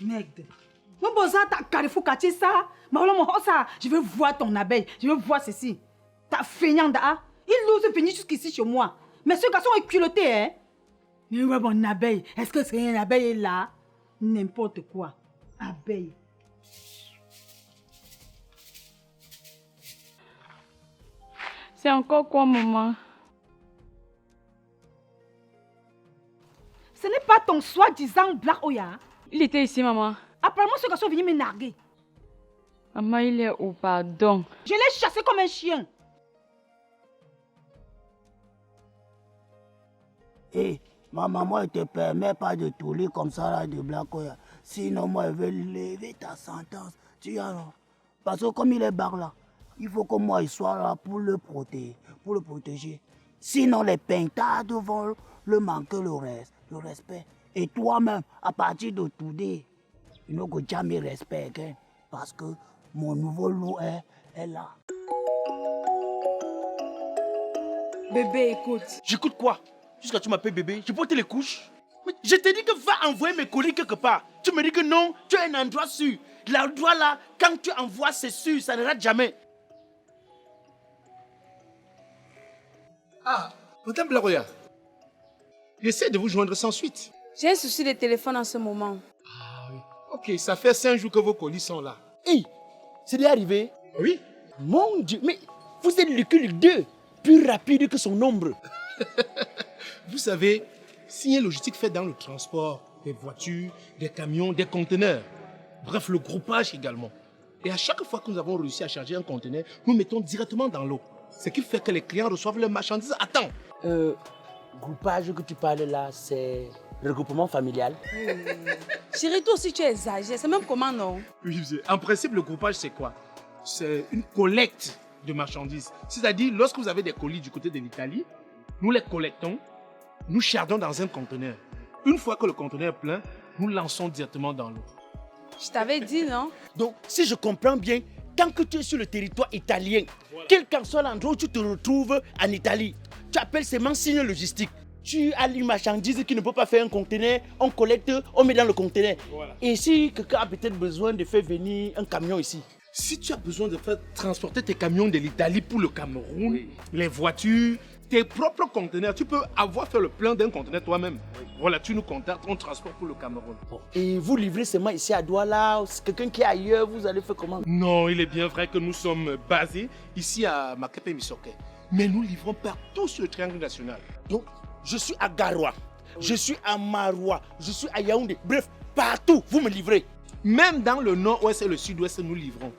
Merde. Je veux voir ton abeille. Je veux voir ceci. Ta feignante, il ose venir jusqu'ici chez moi. Mais ce garçon est culotté, hein. Mais ouais, mon abeille. Est-ce que c'est une abeille là? N'importe quoi. Abeille. C'est encore quoi, maman? Ce n'est pas ton soi-disant Black Oya. Il était ici, maman. Apparemment, ce garçon est venu me narguer. Maman, il est où, pardon? Je l'ai chassé comme un chien. Hé, ma maman ne te permet pas de tourner comme ça là de Black Oya. Sinon, moi, elle veut lever ta sentence. Tu vois, non? Parce que comme il est barre là, il faut que moi, il soit là pour le protéger. Sinon, les pintades vont le manquer le respect. Et toi-même, à partir de today, il ne faut jamais respecter. Hein, parce que mon nouveau loup est là. Bébé, écoute. J'écoute quoi? Jusqu'à tu m'appelles bébé, je porte les couches. Mais je t'ai dit que va envoyer mes colis quelque part. Tu me dis que non, tu as un endroit sûr. L'endroit là, quand tu envoies, c'est sûr, ça ne rate jamais. Ah, Madame Blaroya, j'essaie de vous joindre sans suite. J'ai un souci de téléphone en ce moment. Ah oui. Ok, ça fait 5 jours que vos colis sont là. Hey, c'est déjà arrivé? Oui. Mon Dieu, mais vous êtes le cul 2, plus rapide que son ombre. Vous savez, Signé Logistique fait dans le transport des voitures, des camions, des conteneurs. Bref, le groupage également. Et à chaque fois que nous avons réussi à charger un conteneur, nous mettons directement dans l'eau. Ce qui fait que les clients reçoivent leurs marchandises à temps. Groupage que tu parles là, c'est regroupement familial. Chérie, toi aussi tu exagères. C'est même comment, non? Oui, en principe, le groupage, c'est quoi? C'est une collecte de marchandises. C'est-à-dire, lorsque vous avez des colis du côté de l'Italie, nous les collectons, nous chargeons dans un conteneur. Une fois que le conteneur est plein, nous lançons directement dans l'eau. Je t'avais dit, non? Donc, si je comprends bien, tant que tu es sur le territoire italien, quel qu'en soit l'endroit où tu te retrouves en Italie, tu appelles seulement Signé Logistique. Tu as une marchandise qui ne peut pas faire un conteneur, on collecte, on met dans le conteneur. Voilà. Et si quelqu'un a peut-être besoin de faire venir un camion ici? Si tu as besoin de faire transporter tes camions de l'Italie pour le Cameroun, les voitures, tes propres conteneurs, tu peux avoir fait le plein d'un conteneur toi-même. Voilà, tu nous contactes, on transporte pour le Cameroun. Et vous livrez seulement ici à Douala, quelqu'un qui est ailleurs, vous allez faire comment? Non, il est bien vrai que nous sommes basés ici à Makepe Misoke. Mais nous livrons partout sur le triangle national. Donc, je suis à Garoua, je suis à Maroua, je suis à Yaoundé. Bref, partout, vous me livrez. Même dans le nord-ouest et le sud-ouest, nous livrons.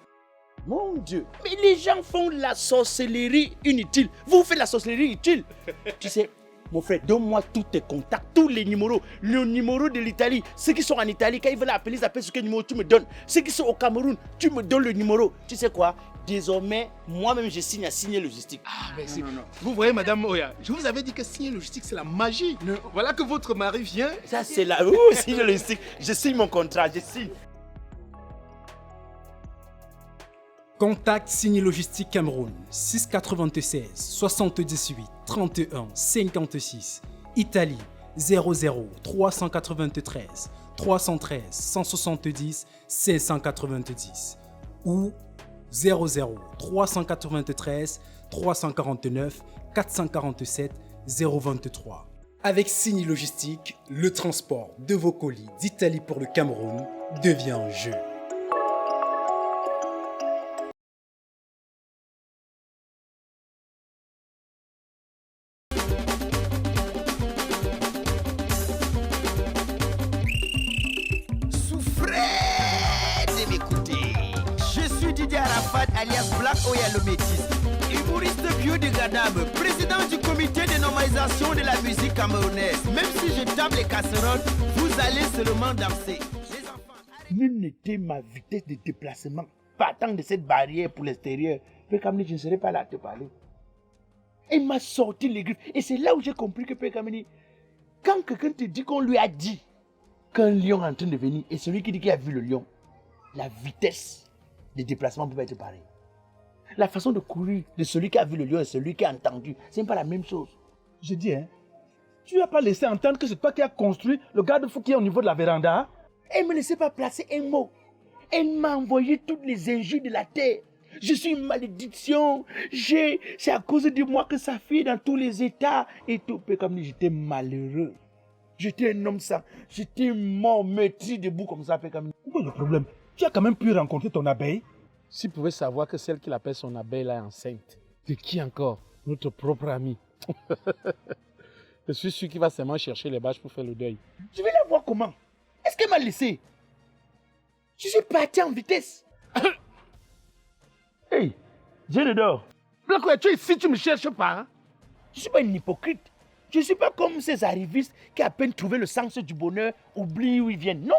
Mon Dieu, mais les gens font la sorcellerie inutile. Vous faites la sorcellerie utile. Tu sais, mon frère, donne-moi tous tes contacts, tous les numéros. Le numéro de l'Italie. Ceux qui sont en Italie, quand ils veulent appeler, ils appellent sur quel numéro tu me donnes. Ceux qui sont au Cameroun, tu me donnes le numéro. Tu sais quoi? Désormais, moi-même, je signe à Signé Logistique. Ah, merci. Non. Vous voyez, Madame Oya, je vous avais dit que Signé Logistique, c'est la magie. Non. Voilà que votre mari vient. Ça, c'est la... Signé Logistique. Je signe mon contrat, je signe. Contact Signé Logistique Cameroun 696 78 31 56. Italie 00 393 313 170 590 ou 00 393 349 447 023. Avec Signé Logistique, le transport de vos colis d'Italie pour le Cameroun devient un jeu. Alias Black Oya le métis, humoriste biodégradable, président du comité de normalisation de la musique camerounaise. Même si je tape les casseroles, vous allez seulement danser. Nul n'était ma vitesse de déplacement partant de cette barrière pour l'extérieur. Pékamini, je ne serais pas là à te parler. Il m'a sorti les griffes. Et c'est là où j'ai compris que Pékamini, quand quelqu'un te dit qu'on lui a dit qu'un lion est en train de venir, et celui qui dit qu'il a vu le lion, la vitesse de déplacement peut être pareille. La façon de courir de celui qui a vu le lion et celui qui a entendu, c'est pas la même chose. Je dis, hein, tu n'as pas laissé entendre que c'est toi qui as construit le garde-fou qui est au niveau de la véranda? Elle ne me laissait pas placer un mot. Elle m'a envoyé toutes les injures de la terre. Je suis une malédiction. C'est à cause de moi que ça fait dans tous les états. Et tout, comme j'étais malheureux. J'étais un homme sans. J'étais mort, meurtri, debout comme ça. Comme... Quoi le problème? Tu as quand même pu rencontrer ton abeille? S'il pouvait savoir que celle qu'il appelle son abeille là est enceinte. De qui encore? Notre propre ami. Je suis sûr qu'il va seulement chercher les bâches pour faire le deuil. Je vais la voir comment? Est-ce qu'elle m'a laissé? Je suis parti en vitesse. Hey, je dors. Pourquoi tu es ici, tu me cherches pas hein? Je ne suis pas une hypocrite. Je ne suis pas comme ces arrivistes qui à peine trouvé le sens du bonheur oublient où ils viennent. Non.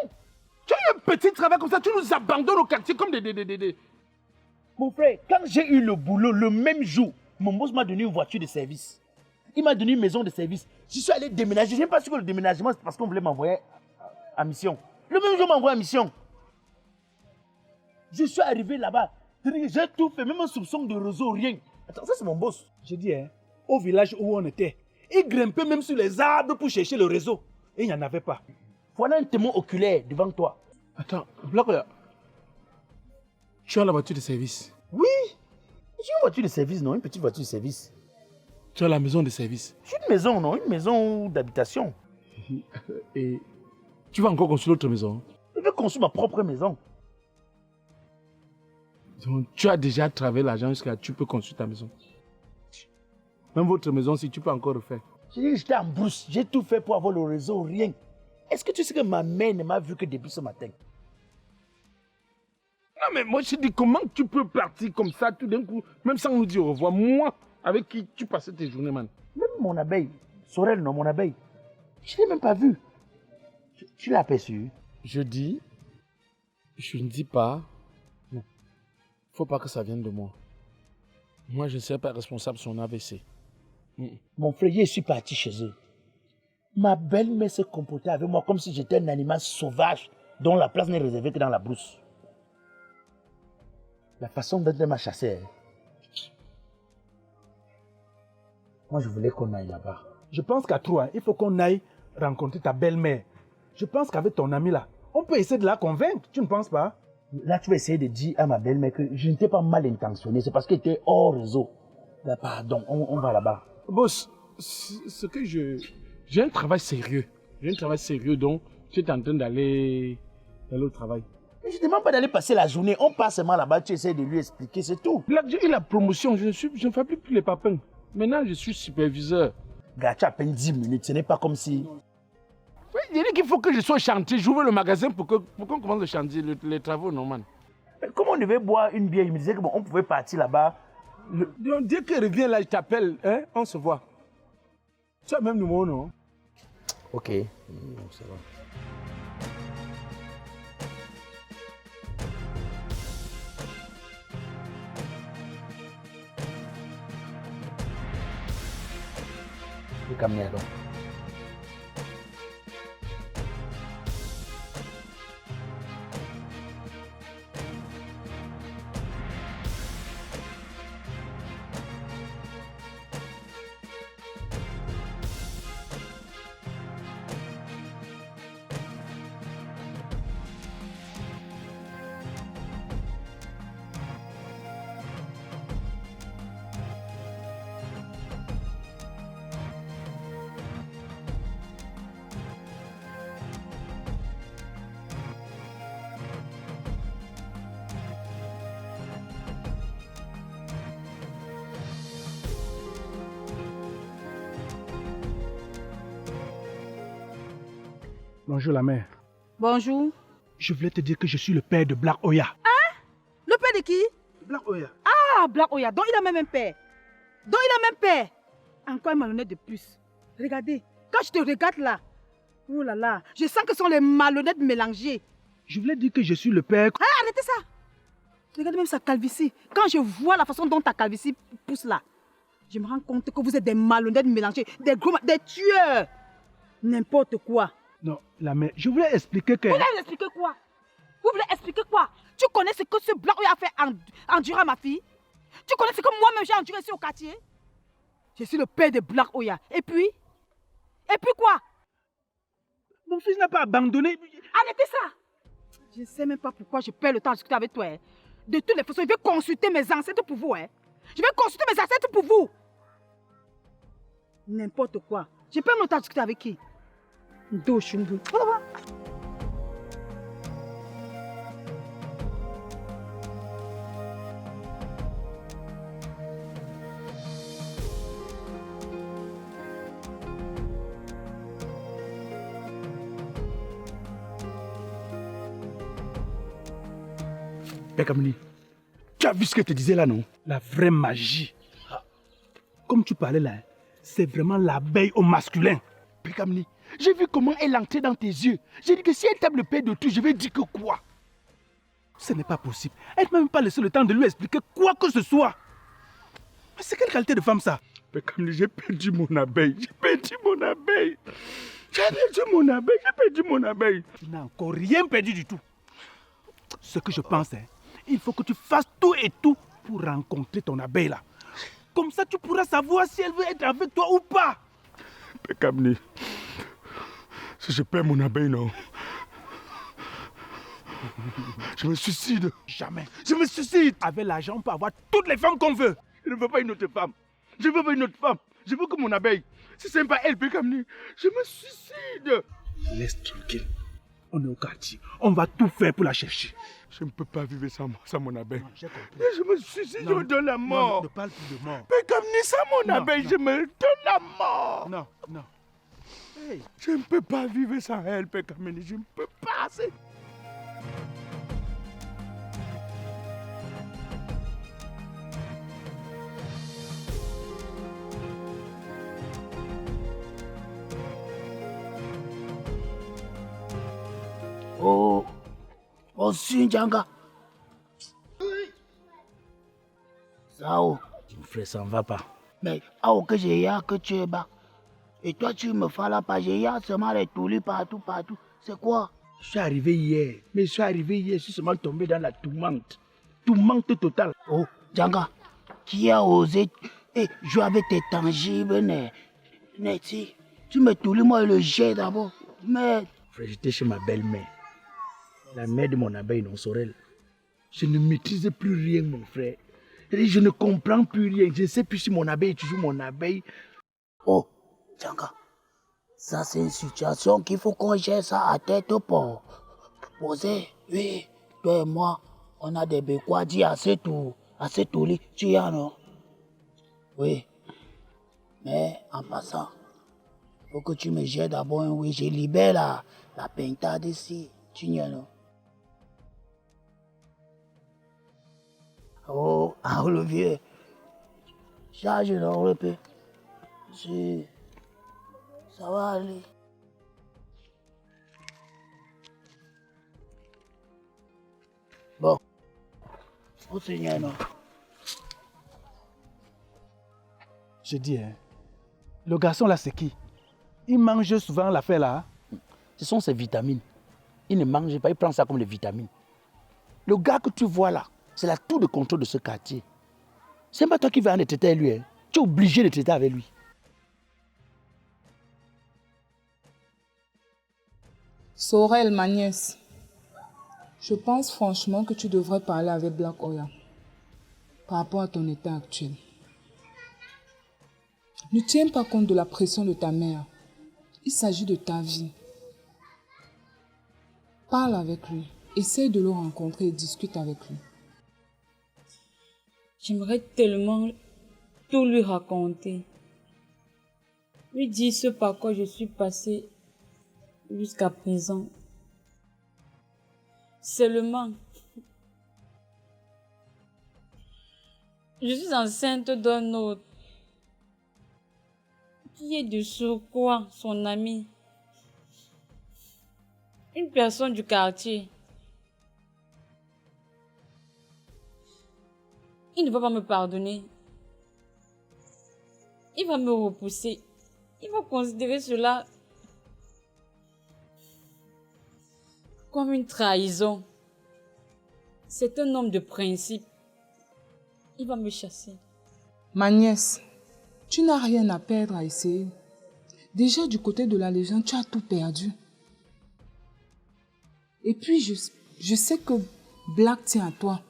Tu as eu un petit travail comme ça, tu nous abandonnes au quartier comme des... Mon frère, quand j'ai eu le boulot, le même jour, mon boss m'a donné une voiture de service. Il m'a donné une maison de service. Je suis allé déménager. Je n'ai pas su que le déménagement, c'est parce qu'on voulait m'envoyer en mission. Le même jour, on m'a envoyé en mission. Je suis arrivé là-bas. J'ai tout fait, même un soupçon de réseau, rien. Attends, ça c'est mon boss. Je dis, hein, au village où on était, ils grimpaient même sur les arbres pour chercher le réseau. Et il n'y en avait pas. Voilà un témoin oculaire devant toi. Attends, Blakoya, tu as la voiture de service? Oui. J'ai une voiture de service, non? Une petite voiture de service. Tu as la maison de service? J'ai une maison, non? Une maison d'habitation. Et tu vas encore construire l'autre maison? Je vais construire ma propre maison. Donc, tu as déjà travaillé l'argent jusqu'à tu peux construire ta maison. Même votre maison, si tu peux encore refaire. J'ai dit que j'étais en brousse. J'ai tout fait pour avoir le réseau, rien. Est-ce que tu sais que ma mère ne m'a vu que depuis ce matin? Non mais moi je dis comment tu peux partir comme ça tout d'un coup, même sans nous dire au revoir. Moi, avec qui tu passais tes journées, man? Même mon abeille. Sorel, non, mon abeille. Je ne l'ai même pas vu. Tu l'as aperçu? Je dis, je ne dis pas. Non. Faut pas que ça vienne de moi. Moi, je ne serai pas responsable de son AVC. Mon frère, je suis parti chez eux. Ma belle-mère se comportait avec moi comme si j'étais un animal sauvage dont la place n'est réservée que dans la brousse. La façon dont elle m'a chassé. Moi, je voulais qu'on aille là-bas. Je pense qu'à toi, il faut qu'on aille rencontrer ta belle-mère. Je pense qu'avec ton ami là, on peut essayer de la convaincre, tu ne penses pas? Là, tu vas essayer de dire à ma belle-mère que je n'étais pas mal intentionné. C'est parce qu'elle était hors réseau. Là, pardon, on va là-bas. Boss, ce que j'ai un travail sérieux. J'ai un travail sérieux, donc tu es en train d'aller au travail. Mais je ne demande pas d'aller passer la journée. On passe seulement là-bas, tu essaies de lui expliquer, c'est tout. Là, j'ai eu la promotion, je ne fabrique plus les papins. Maintenant, je suis superviseur. Gars, tu as à peine 10 minutes, ce n'est pas comme si... Oui, il dit qu'il faut que je sois au chantier. J'ouvre le magasin pour qu'on commence le chantier, les travaux, non, man. Mais comment on devait boire une bière? Il me disait qu'on pouvait partir là-bas. Dès qu'elle revient là, je t'appelle, hein, on se voit. Tu as le même numéro, non? Ok, ça va. Le camion, donc. Bonjour la mère. Bonjour. Je voulais te dire que je suis le père de Black Oya. Hein? Le père de qui? Black Oya. Ah, Black Oya, donc il a même un père. Donc il a même père. Encore un malhonnête de plus. Regardez, quand je te regarde là, oh là là, je sens que ce sont les malhonnêtes mélangés. Je voulais dire que je suis le père. Ah, arrêtez ça. Regardez même sa calvitie. Quand je vois la façon dont ta calvitie pousse là, je me rends compte que vous êtes des malhonnêtes mélangés, des gros, des tueurs. N'importe quoi. Non, la mère, je voulais expliquer que... Vous voulez expliquer quoi? Vous voulez expliquer quoi? Tu connais ce que ce Black Oya a fait endurer à ma fille? Tu connais ce que moi-même j'ai enduré ici au quartier? Je suis le père de Black Oya. Et puis quoi? Mon fils n'a pas abandonné. Arrêtez ça! Je ne sais même pas pourquoi je perds le temps à discuter avec toi. Hein. De toutes les façons, je vais consulter mes ancêtres pour vous. Hein. Je vais consulter mes ancêtres pour vous. N'importe quoi. Je perds mon temps à discuter avec qui? Do Shumbu. Père Kamini, tu as vu ce que je te disais là, non? La vraie magie. Comme tu parlais là, c'est vraiment l'abeille au masculin. Père Kamini, j'ai vu comment elle entrait dans tes yeux. J'ai dit que si elle tape le père de tout, je vais dire que quoi? Ce n'est pas possible. Elle ne m'a même pas laissé le temps de lui expliquer quoi que ce soit. Mais c'est quelle qualité de femme ça? Père Kamini, j'ai perdu mon abeille. J'ai perdu mon abeille. J'ai perdu mon abeille. J'ai perdu mon abeille. Tu n'as encore rien perdu du tout. Ce que je pense, hein, il faut que tu fasses tout et tout pour rencontrer ton abeille là. Comme ça, tu pourras savoir si elle veut être avec toi ou pas. Père Kamini, si je perds mon abeille, non. Je me suicide. Jamais. Je me suicide. Avec l'argent, on peut avoir toutes les femmes qu'on veut. Je ne veux pas une autre femme. Je veux pas une autre femme. Je veux que mon abeille. Si ce n'est pas elle, Père Kamini, je me suicide. Laisse tranquille. On est au quartier. On va tout faire pour la chercher. Je ne peux pas vivre sans mon abeille. Non, j'ai compris. Je me suicide, je me donne la mort. Non, ne parle plus de mort. Père Kamini, sans mon abeille, je me donne la mort. Non, non. Hey. Je ne peux pas vivre sans elle, Père Kamini. Je ne peux pas. Oh, oh, Sinjanga. Sao. Mon frère, ça ne va pas. Mais, que j'ai que tu es bas. Et toi, tu me fais là pas, j'ai seulement les toulis partout. C'est quoi? Je suis arrivé hier. Mais je suis arrivé hier, je suis seulement tombé dans la tourmente. Tourmente totale. Oh, Djanga, qui a osé jouer avec tes tangibles, Neti? Tu me toulis, moi, le jet d'abord. Mais. Frère, j'étais chez ma belle-mère. La mère de mon abeille, non, Sorel. Je ne maîtrise plus rien, mon frère. Je ne comprends plus rien. Je ne sais plus si mon abeille est toujours mon abeille. Oh, Djanga, ça c'est une situation qu'il faut qu'on gère ça à tête pour poser. Oui, toi et moi, on a des béquois dit assez tout lit. Tu y as, non? Oui. Mais en passant, il faut que tu me gères d'abord. Oui, je libère la pintade ici. Tu y as, non? Oh, le vieux. Charge dans le peu. Si. Ça va aller. Bon. Au Seigneur, non? Je dis, hein, le garçon là, c'est qui? Il mange souvent l'affaire là. Ce sont ses vitamines. Il ne mange pas, il prend ça comme des vitamines. Le gars que tu vois là, c'est la tour de contrôle de ce quartier. C'est pas toi qui vas en traiter avec lui. Hein. Tu es obligé de traiter avec lui. Sorel, ma nièce, je pense franchement que tu devrais parler avec Black Oya par rapport à ton état actuel. Ne tiens pas compte de la pression de ta mère. Il s'agit de ta vie. Parle avec lui. Essaye de le rencontrer et discute avec lui. J'aimerais tellement tout lui raconter. Lui dire ce par quoi je suis passée jusqu'à présent. Seulement, je suis enceinte d'un autre qui est de surcroît son ami. Une personne du quartier. Il ne va pas me pardonner. Il va me repousser. Il va considérer cela comme une trahison. C'est un homme de principe. Il va me chasser. Ma nièce, tu n'as rien à perdre à essayer. Déjà du côté de la légende, tu as tout perdu. Et puis, Je sais que Black tient à toi.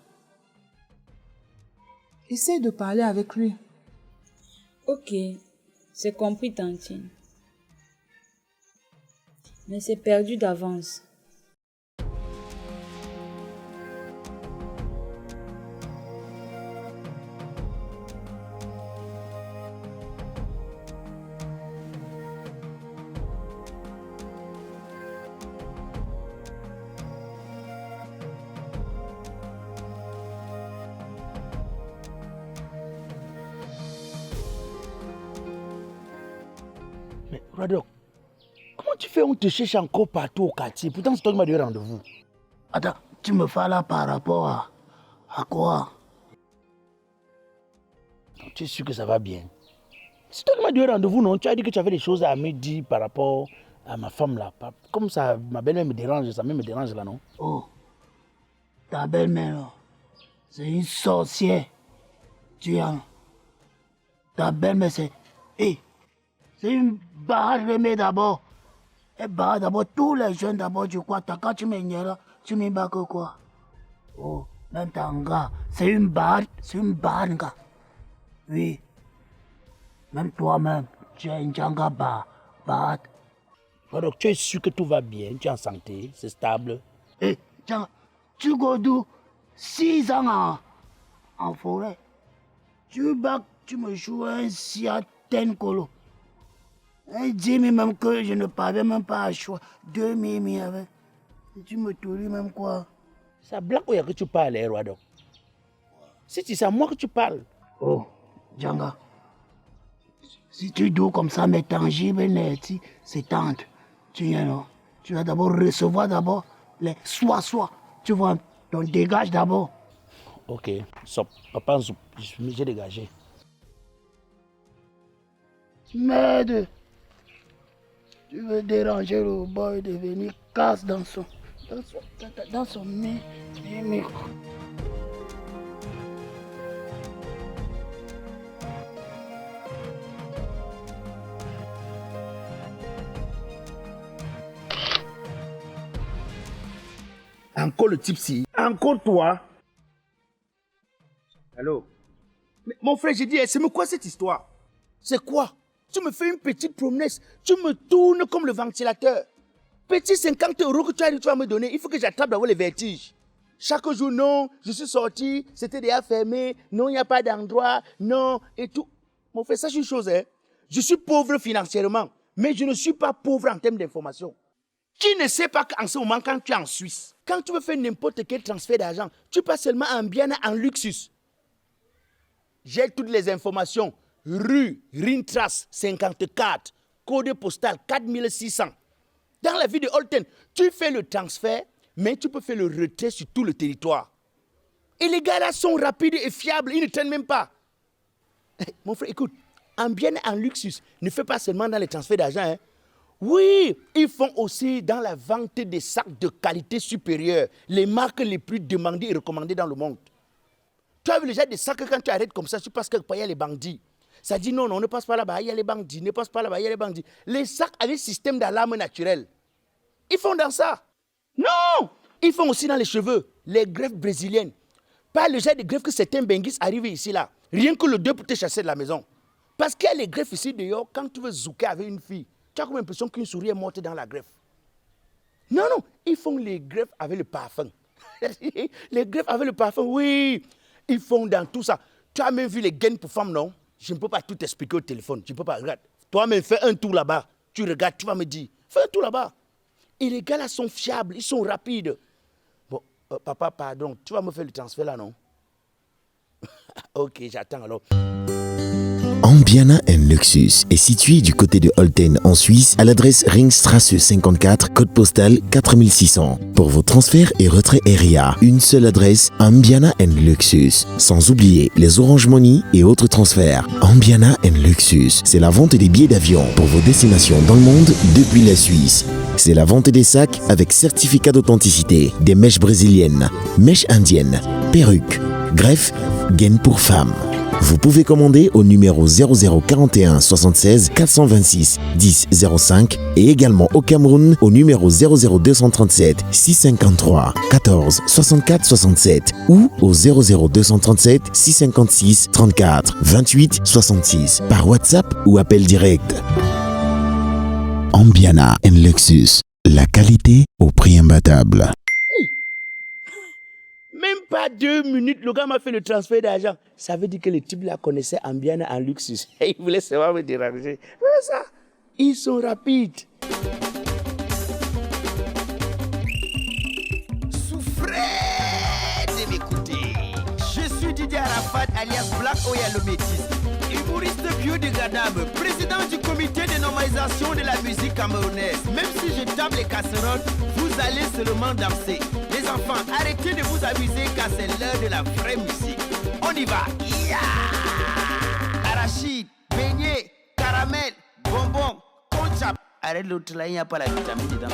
Essaye de parler avec lui. Ok, c'est compris, Tantine. Mais c'est perdu d'avance. Mais Radok, comment tu fais? On te cherche encore partout au quartier. Pourtant, c'est toi qui m'as donné rendez-vous. Attends, tu me fais là par rapport à quoi? Tu es sûr que ça va bien? C'est toi qui m'as donné rendez-vous, non? Tu as dit que tu avais des choses à me dire par rapport à ma femme là. Comme ça, ma belle-mère me dérange, sa mère me dérange là, non? Oh, ta belle-mère là, c'est une sorcière. Tu as. Ta belle-mère c'est. Hey, c'est une barrage remée d'abord. Elle barre d'abord tous les jeunes d'abord, tu crois. Quand tu m'énerves là, tu me bats que quoi? Oh, même ton gars, c'est une barre, gars. Oui. Même toi-même, tu es une janga barre. Donc tu es sûr que tout va bien, tu es en santé, c'est stable. Eh, tiens, tu goûtes 6 ans en forêt. Tu me joues un siaten colo. Dis-moi même que je ne parviens même pas à choisir 2 mimi avec. Tu me touries même quoi? C'est à Black Oya que tu parles, Radok. C'est à moi que tu parles. Oh, Djanga. Si tu dois comme ça, mais tangible, c'est tente. Tu vas d'abord recevoir d'abord les soit. Tu vois, donc dégage d'abord. Ok, stop. Papa, j'ai dégagé. Merde. Tu veux déranger le boy de venir casse dans son micro. Encore le type-ci. Encore toi. Allô? Mais mon frère, j'ai dit, c'est quoi cette histoire? C'est quoi? Tu me fais une petite promesse. Tu me tournes comme le ventilateur. Petit 50 € que tu vas me donner, il faut que j'attrape d'avoir les vertiges. Chaque jour, non, je suis sorti, c'était déjà fermé, non, il n'y a pas d'endroit, non, et tout. Mon frère, sache une chose, hein. Je suis pauvre financièrement, mais je ne suis pas pauvre en termes d'information. Qui ne sait pas qu'en ce moment, quand tu es en Suisse, quand tu veux faire n'importe quel transfert d'argent, tu passes seulement en Biana, en Luxus. J'ai toutes les informations. Rue Rintras 54, code postal 4600. Dans la ville de Holten, tu fais le transfert, mais tu peux faire le retrait sur tout le territoire. Et les gars là sont rapides et fiables, ils ne traînent même pas. Mon frère, écoute, en Biana, en Luxus, ne fais pas seulement dans les transferts d'argent, hein. Oui, ils font aussi dans la vente des sacs de qualité supérieure, les marques les plus demandées et recommandées dans le monde. Tu as vu déjà des sacs quand tu arrêtes comme ça, tu passes quelque part, il y a les bandits. Ça dit non, ne passe pas là-bas, il y a les bandits, ne passe pas là-bas, il y a les bandits. Les sacs avec système d'alarme naturel. Ils font dans ça. Non, ils font aussi dans les cheveux, les greffes brésiliennes. Pas le genre de greffes que certains benguis arrivent ici là. Rien que le 2 pour te chasser de la maison. Parce qu'il y a les greffes ici dehors, quand tu veux zouker avec une fille, tu as comme l'impression qu'une souris est morte dans la greffe. Non, ils font les greffes avec le parfum. Les greffes avec le parfum, oui. Ils font dans tout ça. Tu as même vu les gaines pour femmes, non? Je ne peux pas tout expliquer au téléphone. Tu ne peux pas. Regarde. Toi-même, fais un tour là-bas. Tu regardes, tu vas me dire. Fais un tour là-bas. Et les gars là sont fiables, ils sont rapides. Bon, papa, pardon. Tu vas me faire le transfert là, non? Ok, j'attends alors. Ambiana & Luxus est situé du côté de Holten en Suisse à l'adresse Ringstrasse 54, code postal 4600. Pour vos transferts et retraits RIA, une seule adresse, Ambiana & Luxus. Sans oublier les Orange Money et autres transferts. Ambiana & Luxus, c'est la vente des billets d'avion pour vos destinations dans le monde depuis la Suisse. C'est la vente des sacs avec certificat d'authenticité, des mèches brésiliennes, mèches indiennes, perruques, greffes, gaines pour femmes. Vous pouvez commander au numéro 0041 76 426 10 05 et également au Cameroun au numéro 00237 653 14 64 67 ou au 00237 656 34 28 66 par WhatsApp ou appel direct. Ambiana & Lexus, la qualité au prix imbattable. Même pas 2 minutes, le gars m'a fait le transfert d'argent. Ça veut dire que le type là connaissait Ambiana & Luxus. Il voulait seulement me déranger. Mais ça, ils sont rapides. Souffrez de m'écouter. Je suis Didier Arafat alias Black Oya le Métis, humoriste biodégradable, président du comité de normalisation de la musique camerounaise. Même si je tape les casseroles, vous allez seulement danser. Les enfants, arrêtez de vous amuser car c'est l'heure de la vraie musique. On y va. Arachide, beignet, caramel, bonbon, conchap. Arrête l'autre là, il n'y a pas la vitamine dedans.